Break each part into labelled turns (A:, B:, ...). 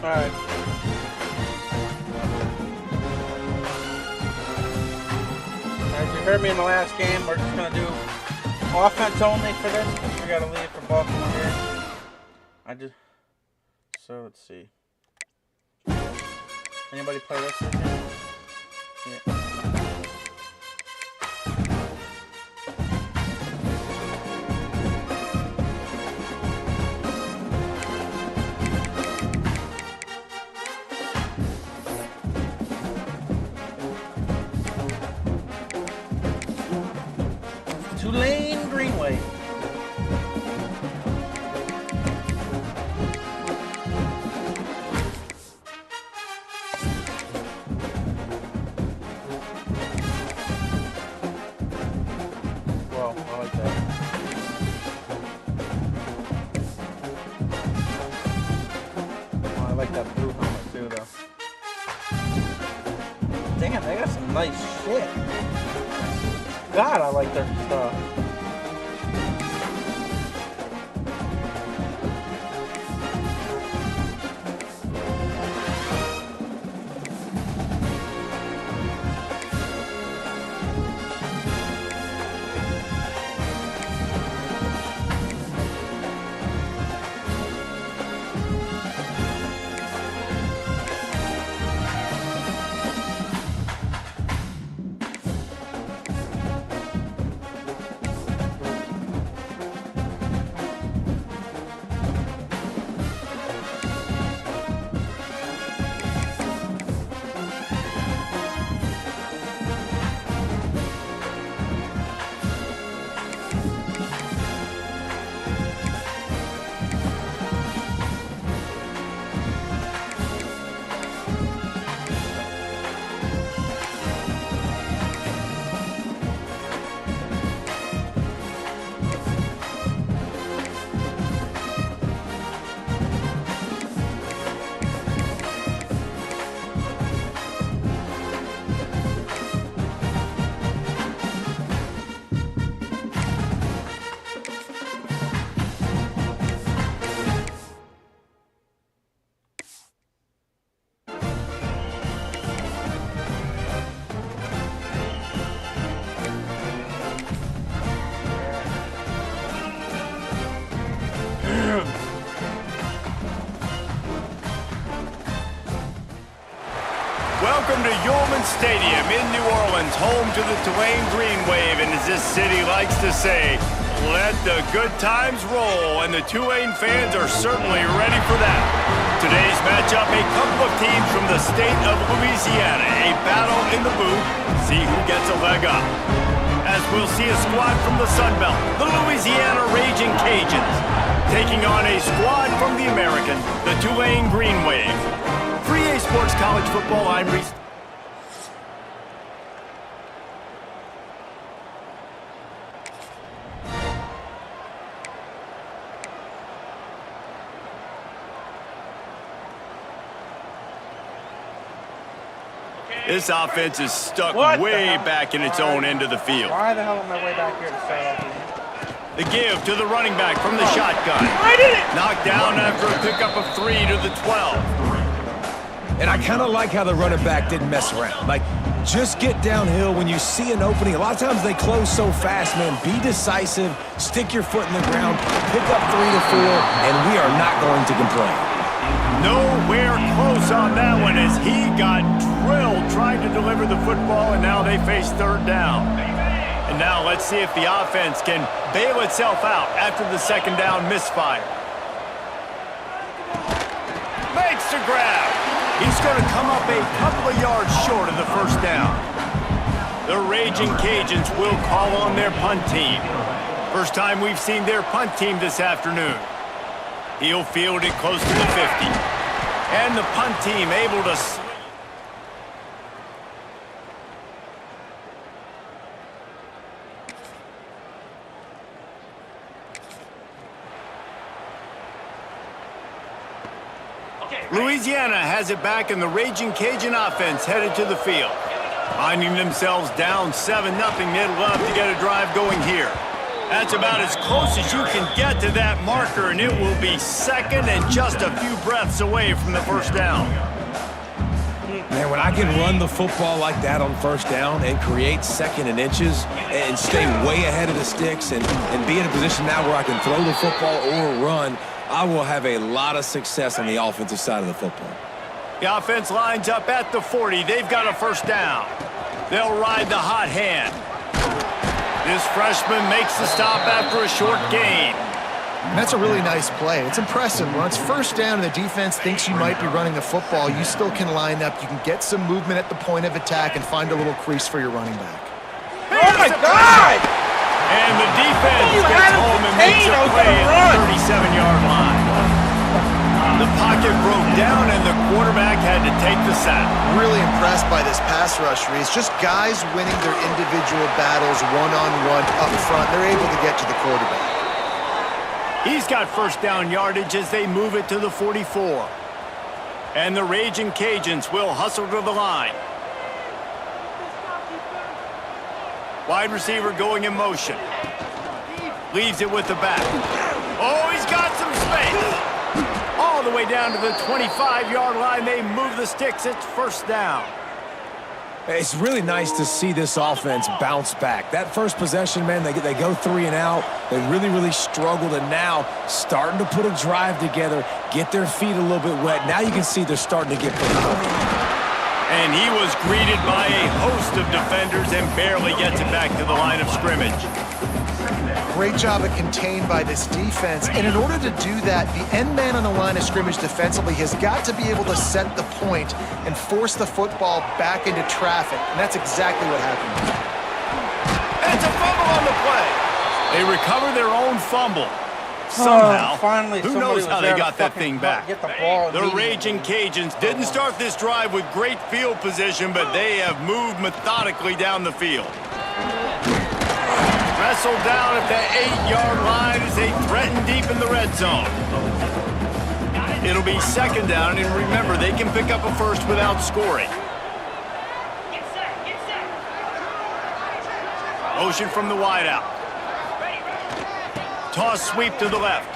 A: Alright. As you heard me in the last game, we're just going to do offense only for this, because we got to leave for Baltimore here. So let's see. Anybody play this game? Yeah. Tulane Greenway. Well, I like that. Oh, I like that blue helmet too, though. Damn, they got some nice shit. God, I like their stuff.
B: Welcome to Yulman Stadium in New Orleans, home to the Tulane Green Wave, and as this city likes to say, let the good times roll, and the Tulane fans are certainly ready for that. Today's matchup, a couple of teams from the state of Louisiana, a battle in the booth, see who gets a leg up. As we'll see a squad from the Sun Belt, the Louisiana Raging Cajuns, taking on a squad from the American, the Tulane Green Wave. For EA Sports College Football, I'm Reese. This offense is stuck way back in its own end of the field.
A: Why the hell am I way back here to start off?
B: The give to the running back from the shotgun.
A: I did it!
B: Knocked down after a pickup of 3 to the 12.
C: And I kind of like how the running back didn't mess around. Like, just get downhill when you see an opening. A lot of times they close so fast, man. Be decisive, stick your foot in the ground, pick up 3 to 4, and we are not going to complain.
B: Nowhere close on that one as he got drilled trying to deliver the football, and now they face third down. And now let's see if the offense can bail itself out after the second down misfire. Makes the grab. He's going to come up a couple of yards short of the first down. The Raging Cajuns will call on their punt team. First time we've seen their punt team this afternoon. He'll field it close to the 50. And the punt team able to... Louisiana has it back, and the Raging Cajun offense headed to the field. Finding themselves down 7-0, they'd love to get a drive going here. That's about as close as you can get to that marker, and it will be second and just a few breaths away from the first down.
C: Man, when I can run the football like that on first down and create second and inches and stay way ahead of the sticks and be in a position now where I can throw the football or run, I will have a lot of success on the offensive side of the football.
B: The offense lines up at the 40. They've got a first down. They'll ride the hot hand. This freshman makes the stop after a short gain.
D: And that's a really nice play. It's impressive. When it's first down and the defense thinks you might be running the football, you still can line up. You can get some movement at the point of attack and find a little crease for your running back.
A: Oh, my God!
B: And the defense gets home and makes a play at the 37-yard line. The pocket broke down, and the quarterback had to take the sack.
D: Really impressed by this pass rush, Reese. Just guys winning their individual battles one-on-one up front. They're able to get to the quarterback.
B: He's got first down yardage as they move it to the 44. And the Raging Cajuns will hustle to the line. Wide receiver going in motion. Leaves it with the back. Oh, he's got some space. All the way down to the 25-yard line. They move the sticks. It's first down.
C: It's really nice to see this offense bounce back. That first possession, man, they go 3 and out. They really struggled, and now starting to put a drive together, get their feet a little bit wet. Now you can see they're starting to get pretty comfortable.
B: And he was greeted by a host of defenders and barely gets it back to the line of scrimmage.
D: Great job of contained by this defense. And in order to do that, the end man on the line of scrimmage defensively has got to be able to set the point and force the football back into traffic. And that's exactly what happened.
B: It's a fumble on the play. They recover their own fumble. Somehow,
A: finally,
B: who knows how they got that thing back.
A: Get the ball
B: The Raging Cajuns didn't start this drive with great field position, but they have moved methodically down the field. Wrestled down at the 8-yard line as they threaten deep in the red zone. It'll be second down, and remember, they can pick up a first without scoring. Motion from the wideout. Toss sweep to the left.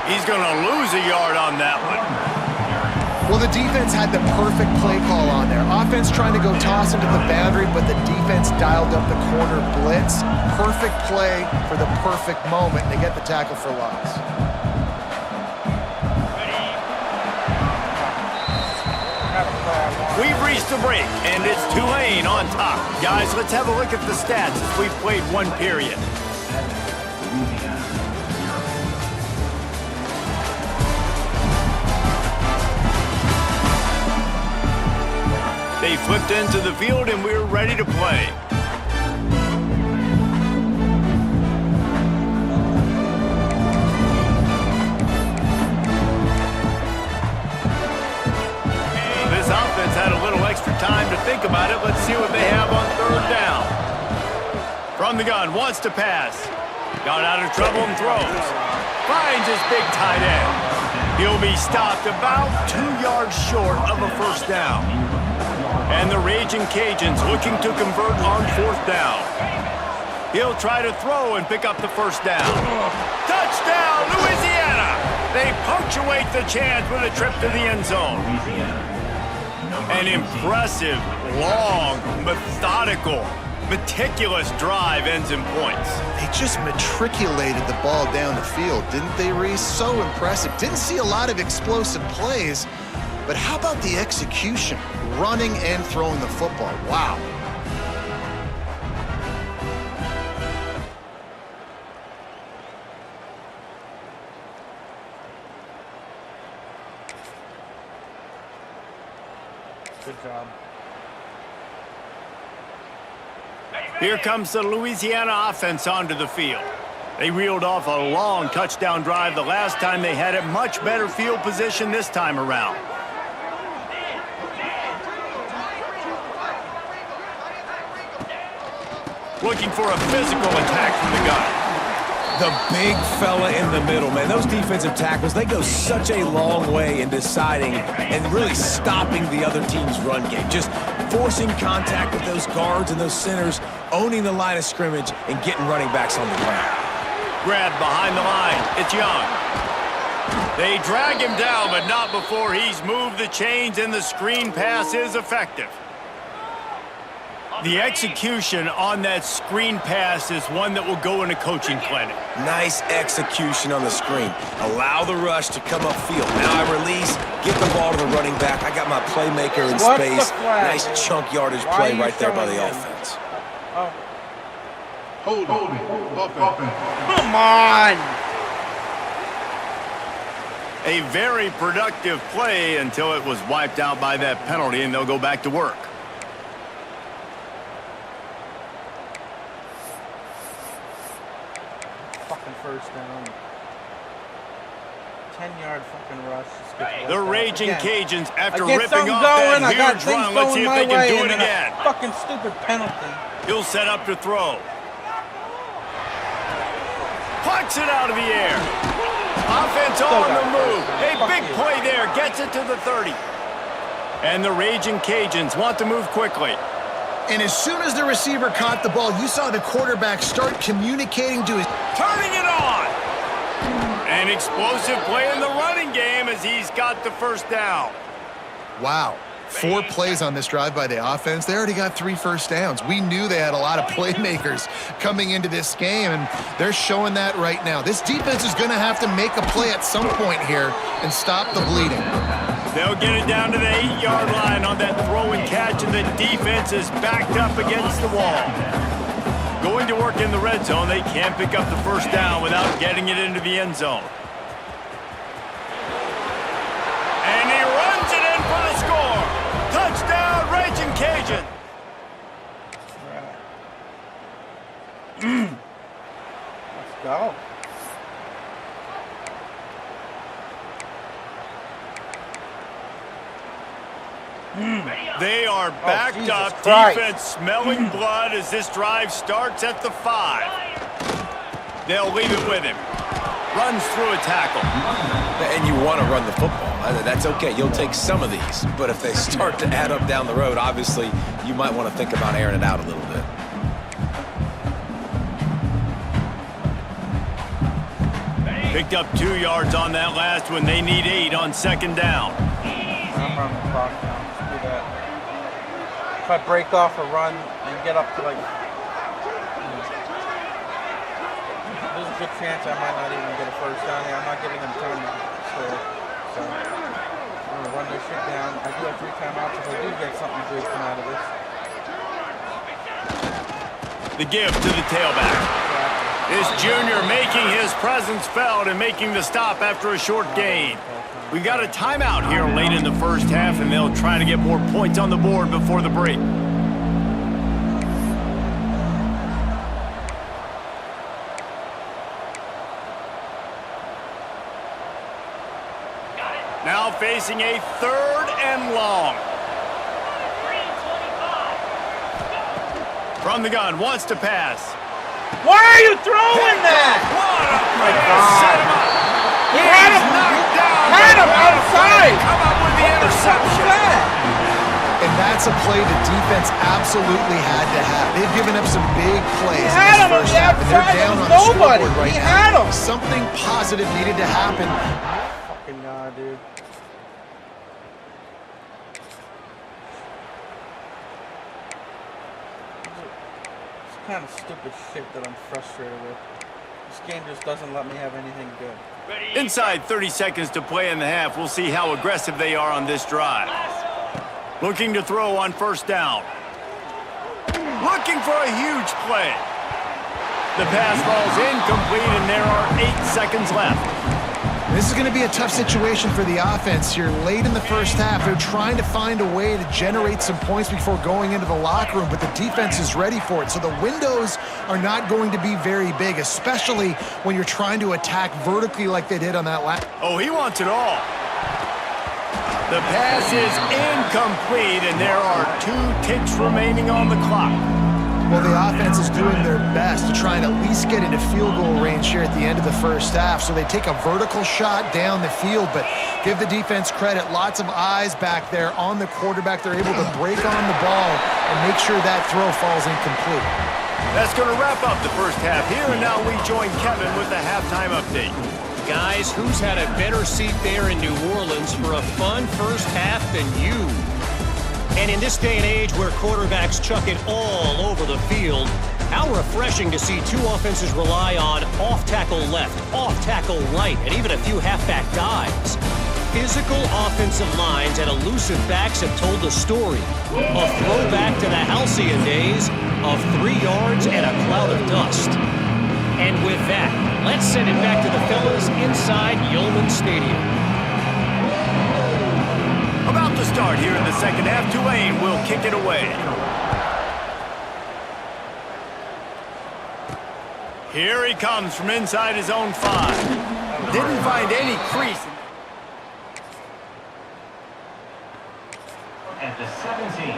B: He's going to lose a yard on that one.
D: Well, the defense had the perfect play call on there. Offense trying to go toss into the boundary, but the defense dialed up the corner blitz. Perfect play for the perfect moment. They get the tackle for loss.
B: We've reached the break, and it's Tulane on top. Guys, let's have a look at the stats as we've played one period. They flipped into the field, and we're ready to play. This offense had a little extra time to think about it. Let's see what they have on third down. From the gun, wants to pass. Got out of trouble and throws. Finds his big tight end. He'll be stopped about 2 yards short of a first down. And the Raging Cajuns looking to convert on fourth down. He'll try to throw and pick up the first down. Touchdown, Louisiana! They punctuate the chance with a trip to the end zone. An impressive, long, methodical, meticulous drive ends in points.
D: They just matriculated the ball down the field, didn't they, Reese? So impressive. Didn't see a lot of explosive plays, but how about the execution? Running and throwing the football. Wow.
A: Good job.
B: Here comes the Louisiana offense onto the field. They reeled off a long touchdown drive the last time they had it. Much better field position this time around. Looking for a physical attack from the gun.
C: The big fella in the middle, man. Those defensive tackles, they go such a long way in deciding and really stopping the other team's run game. Just forcing contact with those guards and those centers, owning the line of scrimmage, and getting running backs on the ground.
B: Grab behind the line. It's Young. They drag him down, but not before he's moved the chains, and the screen pass is effective. The execution on that screen pass is one that will go in a coaching clinic.
C: Nice execution on the screen. Allow the rush to come upfield. Now I release, get the ball to the running back. I got my playmaker in space. Nice chunk yardage play right there by the offense.
A: Oh.
E: Hold it.
A: Come on!
B: A very productive play until it was wiped out by that penalty, and they'll go back to work.
A: Fucking first down. 10-yard fucking rush.
B: The Raging Cajuns, after
A: I get
B: ripping
A: something
B: off
A: going.
B: that
A: I got
B: huge
A: things
B: run, let's see
A: going
B: if
A: my
B: they can
A: way,
B: do it
A: and then
B: again.
A: a fucking stupid penalty.
B: He'll set up to throw. Plucks it out of the air. Offense on the move. A big play there. Gets it to the 30. And the Raging Cajuns want to move quickly.
D: And as soon as the receiver caught the ball, you saw the quarterback start communicating to his...
B: Turning it on. An explosive play in the running game as he's got the first down.
D: Wow. 4 plays on this drive by the offense. They already got 3 first downs. We knew they had a lot of playmakers coming into this game, and they're showing that right now. This defense is going to have to make a play at some point here and stop the bleeding.
B: They'll get it down to the 8-yard line on that throw and catch, and the defense is backed up against the wall. Going to work in the red zone, they can't pick up the first down without getting it into the end zone. And he runs it in for the score. Touchdown, Raging Cajun.
A: Let's go.
B: They are backed
A: Jesus
B: up.
A: Christ.
B: Defense smelling blood as this drive starts at the 5. They'll leave it with him. Runs through a tackle.
C: And you want to run the football. That's okay. You'll take some of these. But if they start to add up down the road, obviously, you might want to think about airing it out a little bit.
B: Picked up 2 yards on that last one. They need 8 on second down.
A: I'm running the clock now. Let's do that. If I break off a run and get up to like... There's a good chance I might not even get a first down here. I'm not giving them time to score. So I'm going to run their shit down. I do have 3 timeouts if I do get something good come out of this.
B: The give to the tailback. This junior making his presence felt and making the stop after a short gain. We got a timeout here late in the first half, and they'll try to get more points on the board before the break. Now facing a 3rd and long. From the gun, wants to pass.
A: Why are you throwing that?
B: What a
A: my
B: play.
A: God.
B: Set him up.
A: He had him.
B: Knocked down.
A: Had him outside.
B: Come up with the interception.
D: And that's a play the defense absolutely had to have. They've given up some big plays in
A: had
D: this
A: him on
D: first
A: the
D: half, and they're
A: outside.
D: down
A: There
D: on
A: was
D: the
A: nobody.
D: scoreboard right
A: He
D: now.
A: had him.
D: Something positive needed to happen.
A: Fucking nah, dude. It's kind of stupid shit that I'm frustrated with. This game just doesn't let me have anything good.
B: Inside 30 seconds to play in the half. We'll see how aggressive they are on this drive. Looking to throw on first down. Looking for a huge play. The pass falls incomplete, and there are 8 seconds left.
D: This is going to be a tough situation for the offense here late in the first half. They're trying to find a way to generate some points before going into the locker room, but the defense is ready for it. So the windows are not going to be very big, especially when you're trying to attack vertically like they did on that last.
B: Oh, he wants it all. The pass is incomplete, and there are 2 ticks remaining on the clock.
D: Well, the offense is doing their best to try and at least get into field goal range here at the end of the first half. So they take a vertical shot down the field, but give the defense credit. Lots of eyes back there on the quarterback. They're able to break on the ball and make sure that throw falls incomplete.
B: That's going to wrap up the first half here, and now we join Kevin with the halftime update.
F: Guys, who's had a better seat there in New Orleans for a fun first half than you? And in this day and age where quarterbacks chuck it all over the field, how refreshing to see two offenses rely on off-tackle left, off-tackle right, and even a few halfback dives. Physical offensive lines and elusive backs have told the story. A throwback to the halcyon days of 3 yards and a cloud of dust. And with that, let's send it back to the fellas inside Yeoman Stadium.
B: About to start here in the second half, Tulane will kick it away. Here he comes from inside his own 5. Didn't find any crease.
G: At the 17,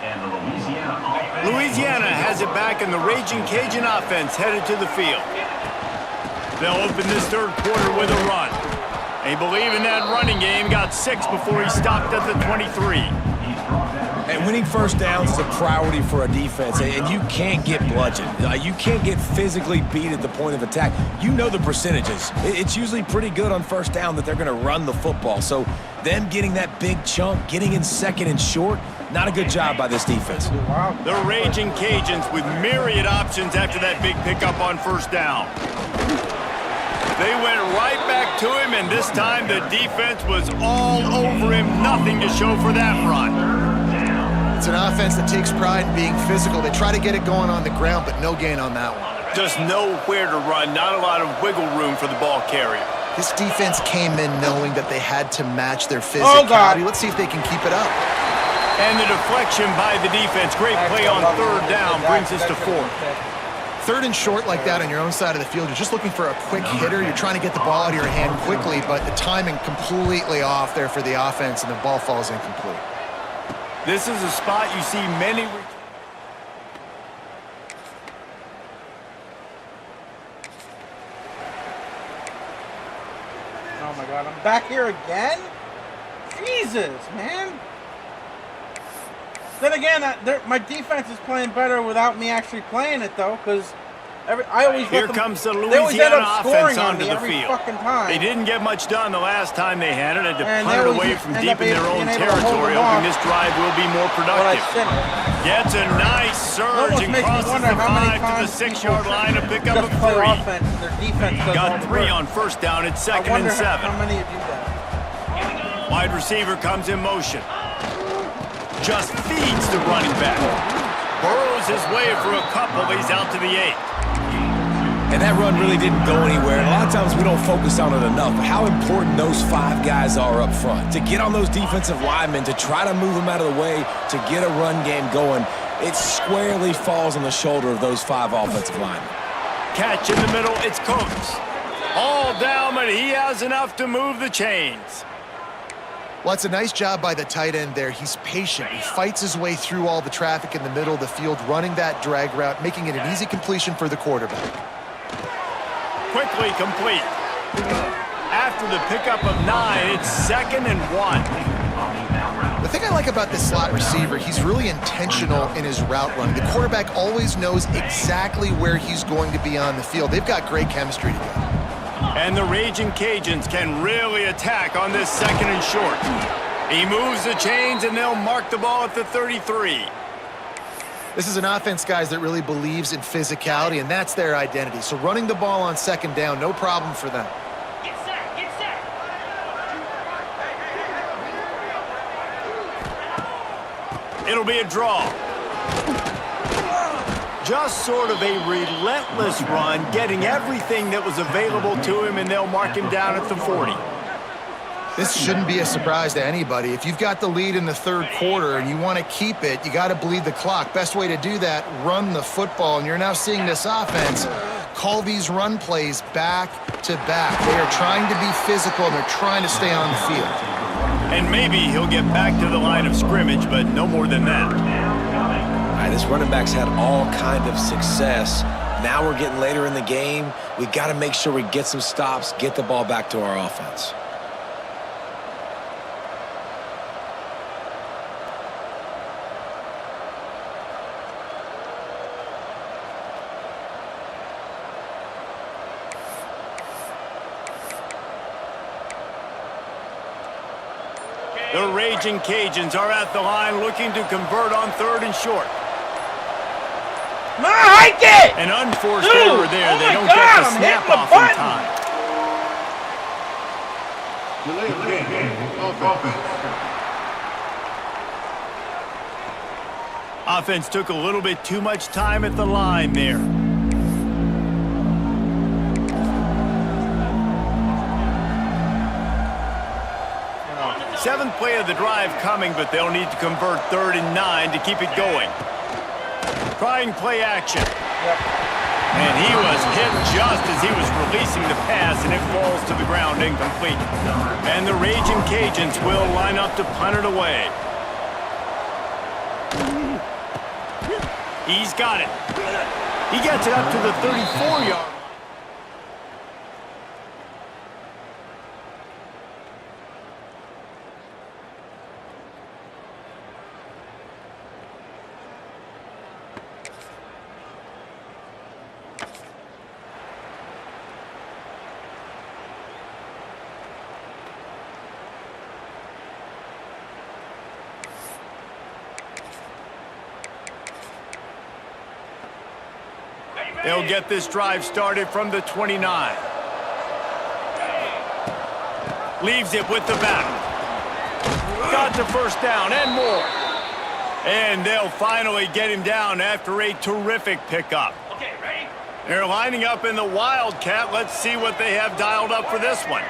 G: and the Louisiana offense.
B: Louisiana has it back, and the Raging Cajun offense headed to the field. They'll open this third quarter with a run. They believe in that running game, got 6 before he stopped at the 23.
C: And winning first downs is a priority for a defense, and you can't get bludgeoned. You can't get physically beat at the point of attack. You know the percentages. It's usually pretty good on first down that they're going to run the football. So them getting that big chunk, getting in second and short, not a good job by this defense.
B: The Raging Cajuns with myriad options after that big pickup on first down. They went right back to him, and this time the defense was all over him. Nothing to show for that run.
D: It's an offense that takes pride in being physical. They try to get it going on the ground, but no gain on that one.
B: Just nowhere to run, not a lot of wiggle room for the ball carrier.
D: This defense came in knowing that they had to match their physicality. Let's see if they can keep it up.
B: And the deflection by the defense. Great play on third down brings us to 4th.
D: Third and short like that on your own side of the field, you're just looking for a quick hitter. You're trying to get the ball out of your hand quickly, but the timing completely off there for the offense, and the ball falls incomplete.
B: This is a spot you see many...
A: Oh my God, I'm back here again? Jesus, man. Then again, my defense is playing better without me actually playing it, though, because I always
B: Here comes the Louisiana offense onto the field. They didn't get much done the last time they had it. Had to punt it away from deep in their own territory, hoping this drive will be more productive. Gets a nice surge and crosses the 5 to the 6-yard line to pick up a 3. Got 3 on first down. It's 2nd and 7.
A: How many of you that?
B: Wide receiver comes in motion. Just feeds the running back. Burrows his way for a couple. He's out to the 8.
C: And that run really didn't go anywhere. And a lot of times we don't focus on it enough. How important those 5 guys are up front. To get on those defensive linemen, to try to move them out of the way, to get a run game going, it squarely falls on the shoulder of those 5 offensive linemen.
B: Catch in the middle, it's Coates. All down, but he has enough to move the chains.
D: Well, it's a nice job by the tight end there. He's patient. He fights his way through all the traffic in the middle of the field, running that drag route, making it an easy completion for the quarterback.
B: Quickly complete. After the pickup of 9, it's 2nd and 1.
D: The thing I like about this slot receiver, he's really intentional in his route running. The quarterback always knows exactly where he's going to be on the field. They've got great chemistry together.
B: And the Raging Cajuns can really attack on this 2nd and short. He moves the chains, and they'll mark the ball at the 33.
D: This is an offense, guys, that really believes in physicality, and that's their identity. So running the ball on 2nd down, no problem for them.
G: Get set, get set.
B: It'll be a draw. Just sort of a relentless run, getting everything that was available to him, and they'll mark him down at the 40.
D: This shouldn't be a surprise to anybody. If you've got the lead in the third quarter and you want to keep it, you got to bleed the clock. Best way to do that, run the football. And you're now seeing this offense call these run plays back to back. They are trying to be physical, and they're trying to stay on the field.
B: And maybe he'll get back to the line of scrimmage, but no more than that.
C: right, this running back's had all kind of success. Now we're getting later in the game. We got to make sure we get some stops, get the ball back to our offense.
B: The Raging Cajuns are at the line looking to convert on 3rd and short.
A: Hike it!
B: An unforced
A: Dude,
B: error there. They don't get the snap off in time.
E: Delay of game. Offense.
B: Offense took a little bit too much time at the line there. Seventh play of the drive coming, but they'll need to convert 3rd and 9 to keep it going. Trying play action. And he was hit just as he was releasing the pass, and it falls to the ground incomplete. And the Raging Cajuns will line up to punt it away. He's got it. He gets it up to the 34-yard. They'll get this drive started from the 29. Leaves it with the back. Got the first down and more. And they'll finally get him down after a terrific pickup. Okay, ready? They're lining up in the Wildcat. Let's see what they have dialed up for this one.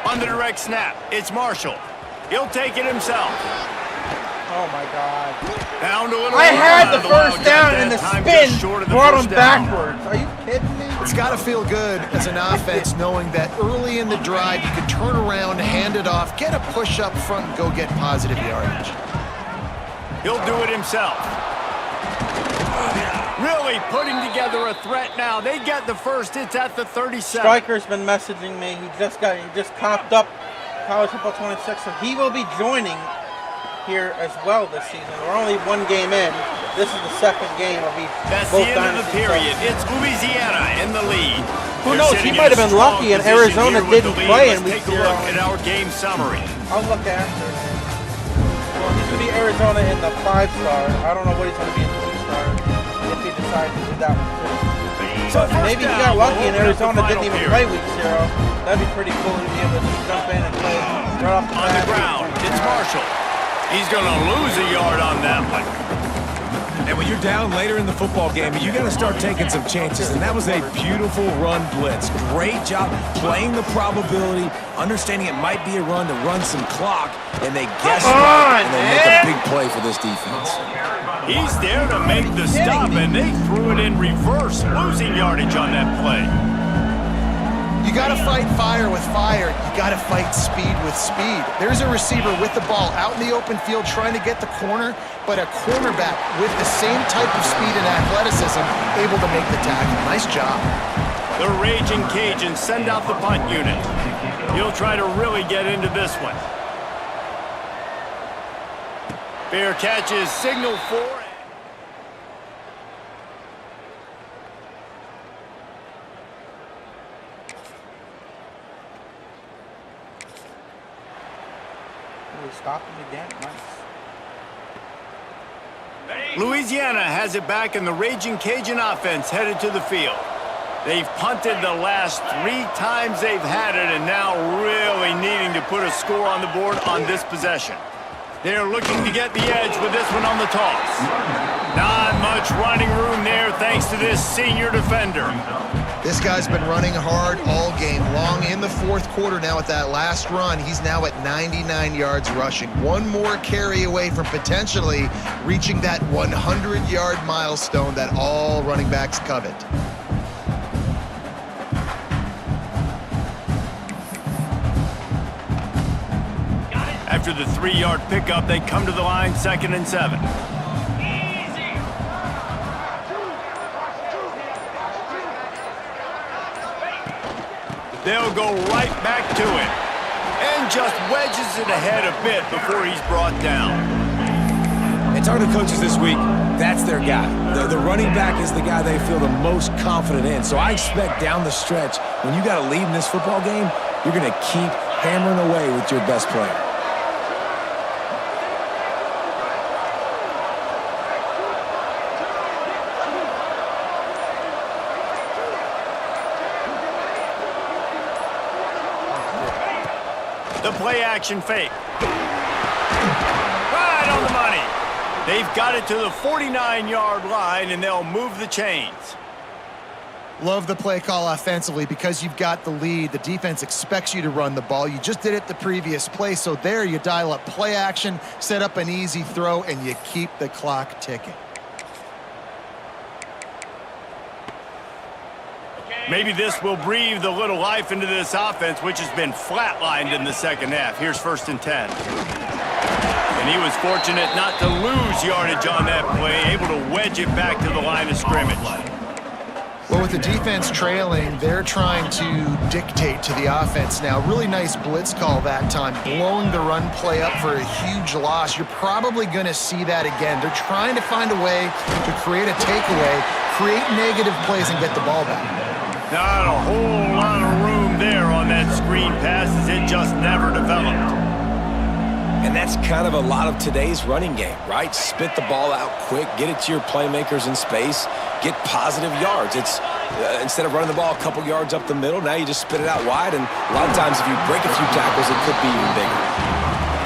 B: On the direct snap, it's Marshall. He'll take it himself.
A: Oh my God.
B: Down to a little
A: I had the first
B: Wildcat
A: down
B: that
A: and the
B: time,
A: spin
B: just short of the
A: brought
B: first
A: him
B: down.
A: backwards. Are you kidding me?
D: It's got to feel good as an offense knowing that early in the drive you could turn around, hand it off, get a push up front, and go get positive yardage.
B: He'll do it himself. Really putting together a threat now. They get the first. It's at the 37.
A: Stryker's been messaging me. He just copped up College Football 26, so he will be joining here as well this season. We're only one game in. This is the second game of each.
B: That's
A: both
B: the end of the period.
A: So.
B: It's Louisiana in the lead.
A: Who
B: They're
A: knows?
B: sitting
A: He might
B: in
A: have
B: a
A: been
B: strong
A: lucky and
B: position
A: Arizona
B: here with the
A: didn't
B: lead.
A: play
B: Let's
A: in week
B: take a
A: 0.
B: look at our game summary.
A: I'll look after. Well, he's going to be Arizona in the 5-star. I don't know what he's going to be in the 2-star if he decides to do that one too.
B: So
A: Maybe he got lucky and Arizona didn't even play week 0. That'd be pretty cool to be able to just jump in and play right off the
B: On the ground, it's Marshall. He's going to lose a yard on that one.
C: And when you're down later in the football game, you got to start taking some chances. And that was a beautiful run blitz. Great job playing the probability, understanding it might be a run to run some clock, and they guess right, and they make a big play for this defense.
B: He's there to make the stop, and they threw it in reverse, losing yardage on that play.
D: You got to fight fire with fire. You got to fight speed with speed. There's a receiver with the ball out in the open field trying to get the corner, but a cornerback with the same type of speed and athleticism able to make the tackle. Nice job.
B: The Raging Cajuns send out the punt unit. He'll try to really get into this one. Fair catch is signaled for.
A: We stopped him again. Nice.
B: Louisiana has it back, and the Raging Cajun offense headed to the field. They've punted the last 3 times they've had it, and now really needing to put a score on the board on this possession. They're looking to get the edge with this one on the toss. Not much running room there thanks to this senior defender.
D: This guy's been running hard all game long in the fourth quarter. Now at that last run, he's now at 99 yards rushing. One more carry away from potentially reaching that 100-yard milestone that all running backs covet.
B: After the 3-yard pickup, they come to the line 2nd and 7. They'll go right back to it. And just wedges it ahead a bit before he's brought down.
C: And talking to coaches this week, that's their guy. The running back is the guy they feel the most confident in. So I expect down the stretch, when you got a lead in this football game, you're going to keep hammering away with your best player.
B: The play action fake. Right on the money. They've got it to the 49-yard line, and they'll move the chains.
D: Love the play call offensively because you've got the lead. The defense expects you to run the ball. You just did it the previous play, so there you dial up play action, set up an easy throw, and you keep the clock ticking.
B: Maybe this will breathe a little life into this offense, which has been flatlined in the second half. Here's 1st and 10. And he was fortunate not to lose yardage on that play, able to wedge it back to the line of scrimmage.
D: Well, with the defense trailing, they're trying to dictate to the offense now. Really nice blitz call that time, blowing the run play up for a huge loss. You're probably going to see that again. They're trying to find a way to create a takeaway, create negative plays, and get the ball back.
B: Not a whole lot of room there on that screen pass as it just never developed.
C: And that's kind of a lot of today's running game, right? Spit the ball out quick, get it to your playmakers in space, get positive yards. It's instead of running the ball a couple yards up the middle, now you just spit it out wide, and a lot of times if you break a few tackles, it could be even bigger.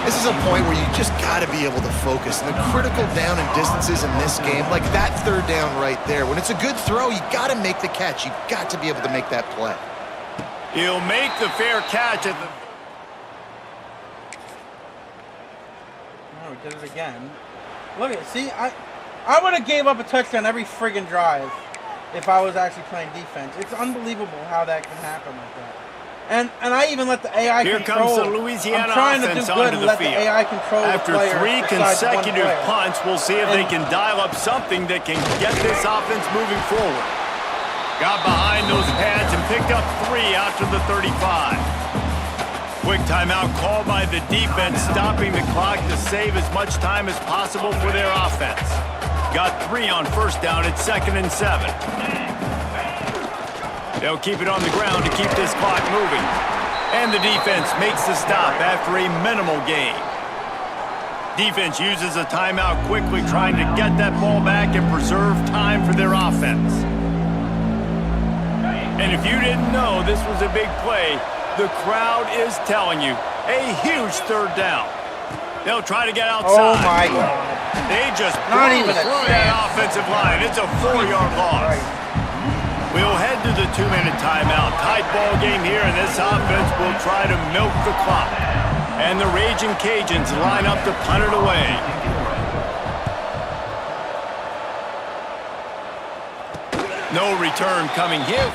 D: This is a point where you just got to be able to focus. And the critical down and distances in this game, like that 3rd down right there, when it's a good throw, you got to make the catch. You've got to be able to make that play.
B: He'll make the fair catch at the...
A: Oh, we did it again. Look at it. See, I would have gave up a touchdown every friggin' drive if I was actually playing defense. It's unbelievable how that can happen like that. And I even let the AI
B: Here
A: control.
B: Here comes the Louisiana
A: I'm trying
B: offense
A: to do good
B: onto
A: and
B: the
A: let
B: field.
A: the AI control
B: After
A: the player
B: 3 consecutive
A: player.
B: punts, we'll see if they can dial up something that can get this offense moving forward. Got behind those pads and picked up 3 out to the 35. Quick timeout called by the defense, stopping the clock to save as much time as possible for their offense. Got 3 on 1st down at 2nd and 7. They'll keep it on the ground to keep this clock moving. And the defense makes the stop after a minimal gain. Defense uses a timeout quickly, trying to get that ball back and preserve time for their offense. And if you didn't know this was a big play, the crowd is telling you, a huge 3rd down. They'll try to get outside.
A: Oh my God.
B: They just
A: Not
B: blew
A: even a
B: through that offensive line. It's a 4-yard loss. We'll head to the 2-minute timeout. Tight ball game here, and this offense will try to milk the clock. And the Raging Cajuns line up to punt it away. No return coming here.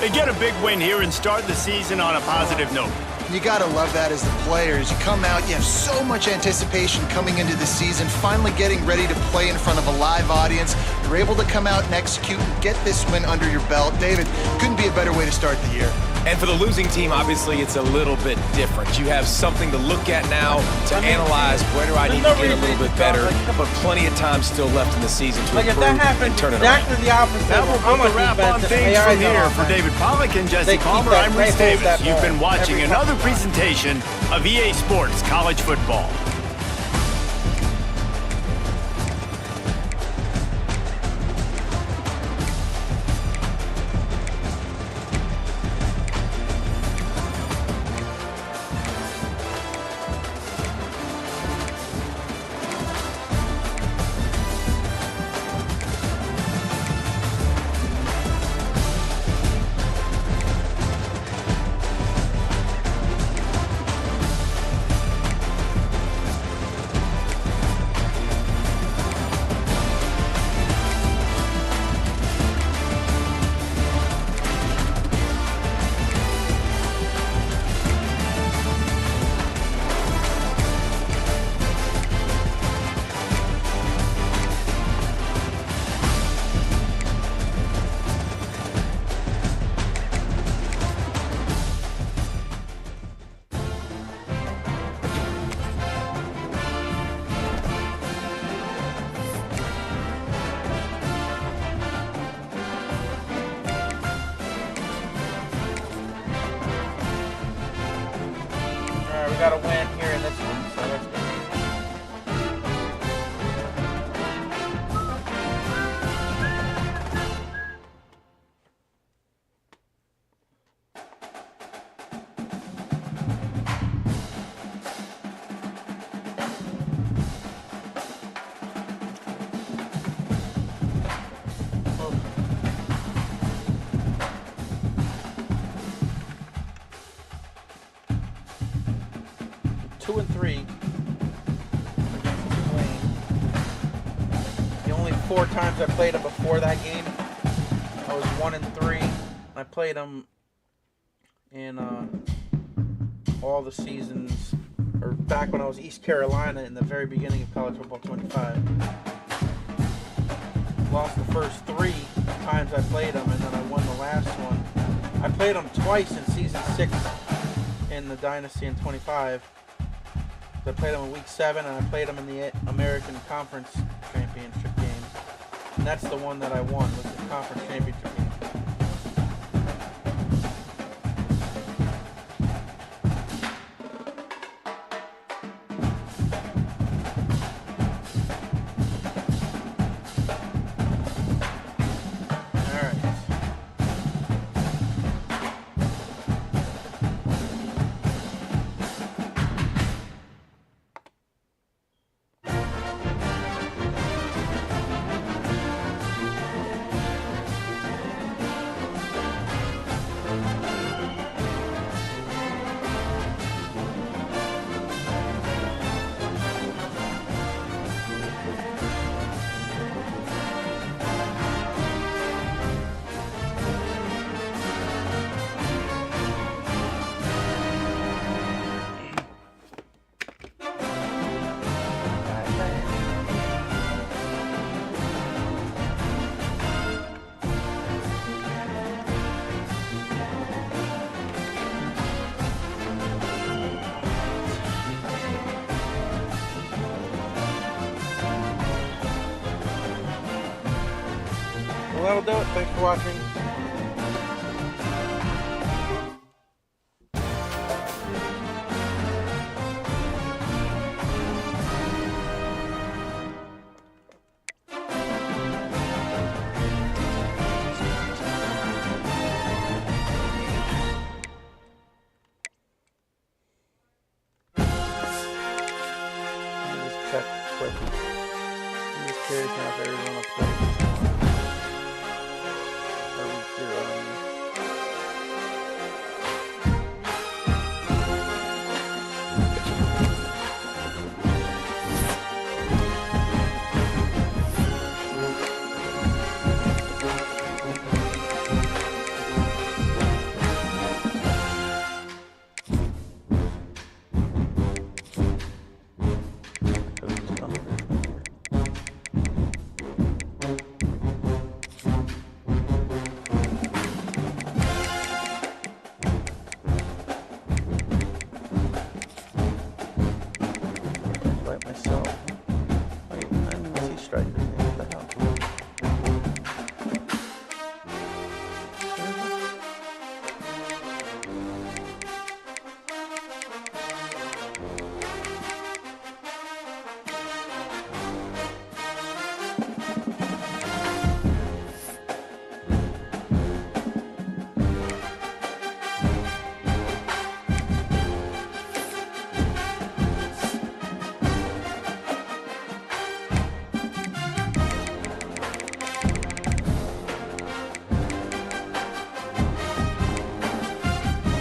B: They get a big win here and start the season on a positive note.
D: You got to love that as the players. You come out, you have so much anticipation coming into the season, finally getting ready to play in front of a live audience. You're able to come out and execute and get this win under your belt. David, couldn't be a better way to start the year.
C: And for the losing team, obviously, it's a little bit different. You have something to look at now to analyze where do I need to get a little bit better, but plenty of time still left in the season to
A: Like if
C: improve
A: that happens,
C: and turn it
A: exactly
C: around.
A: the opposite.
B: That will
A: I'm
B: put
A: a
B: the wrap on
A: defense,
B: things
A: AI's
B: from
A: on
B: here for
A: offense.
B: David Pollack and Jesse
A: They keep
B: Palmer.
A: that-
B: I'm
A: they
B: Reese
A: hold
B: Davis.
A: that
B: You've
A: ball
B: been watching
A: every
B: another
A: time.
B: presentation of EA Sports College Football.
A: we got a win here in this one, so that's good. Two and 3 against Tulane. The only 4 times I played them before that game, I was 1 and 3. I played them in all the seasons, or back when I was East Carolina in the very beginning of college football 25. Lost the first 3 times I played them, and then I won the last one. I played them twice in season 6 in the Dynasty in 25. I played them in week 7, and I played them in the American Conference Championship game. And that's the one that I won, was the Conference Championship game. Well, that'll do it. Thanks for watching. Just check quick. I'm just curious now if Arizona plays. Myself. I didn't see strikers. What the hell?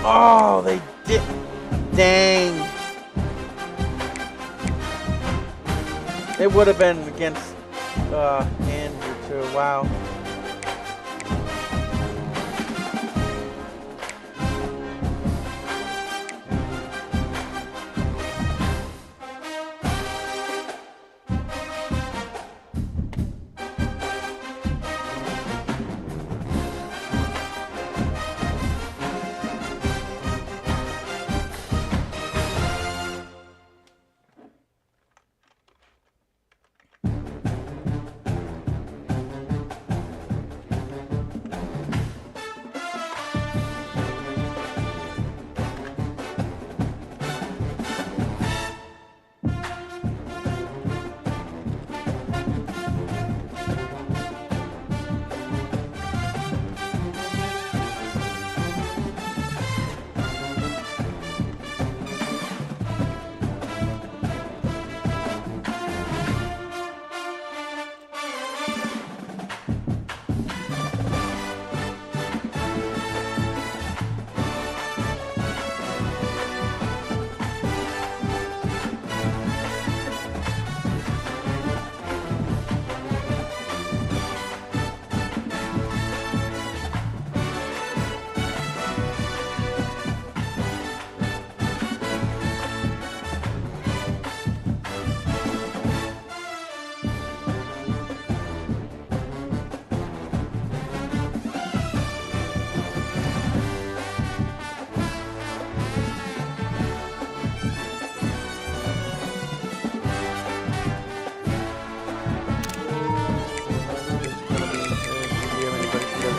A: Oh, they did. Dang. It would have been against Andrew too. Wow.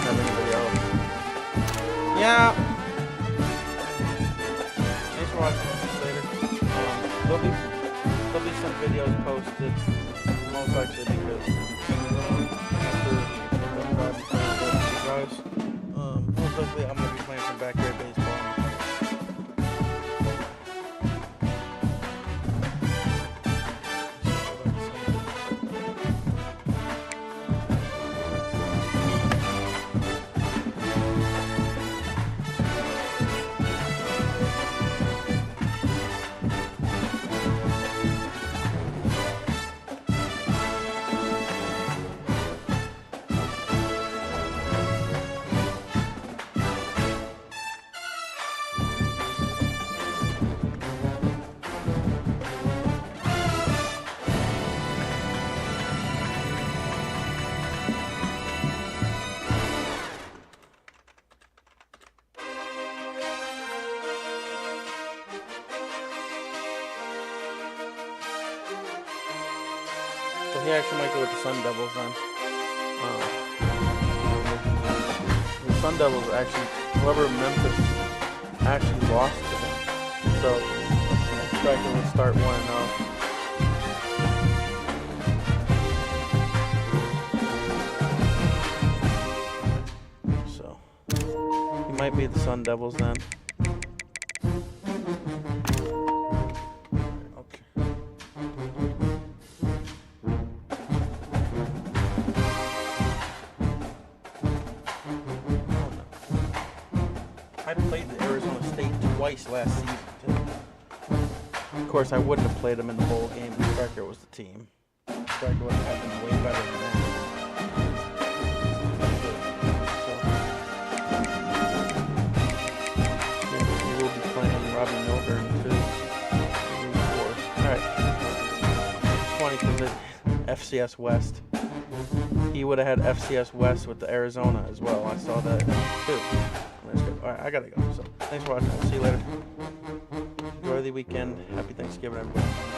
A: have anybody else. Yeah. Thanks for watching. We'll see you later. There'll be some videos posted, most likely because most likely I'm gonna be playing some backyard baseball. So he actually might go with the Sun Devils then. The Sun Devils actually, whoever Memphis actually lost to them. So Striker will start 1-0. So he might be the Sun Devils then. I played the Arizona State twice last season, too. Of course, I wouldn't have played them in the bowl game if Striker was the team. Striker would have been way better than that. So, we will be playing Robbie Milburn, too. Alright. It's funny because the FCS West, he would have had FCS West with the Arizona as well. I saw that, too. Alright, I gotta go. So, thanks for watching. We'll see you later. Enjoy the weekend. Happy Thanksgiving, everybody.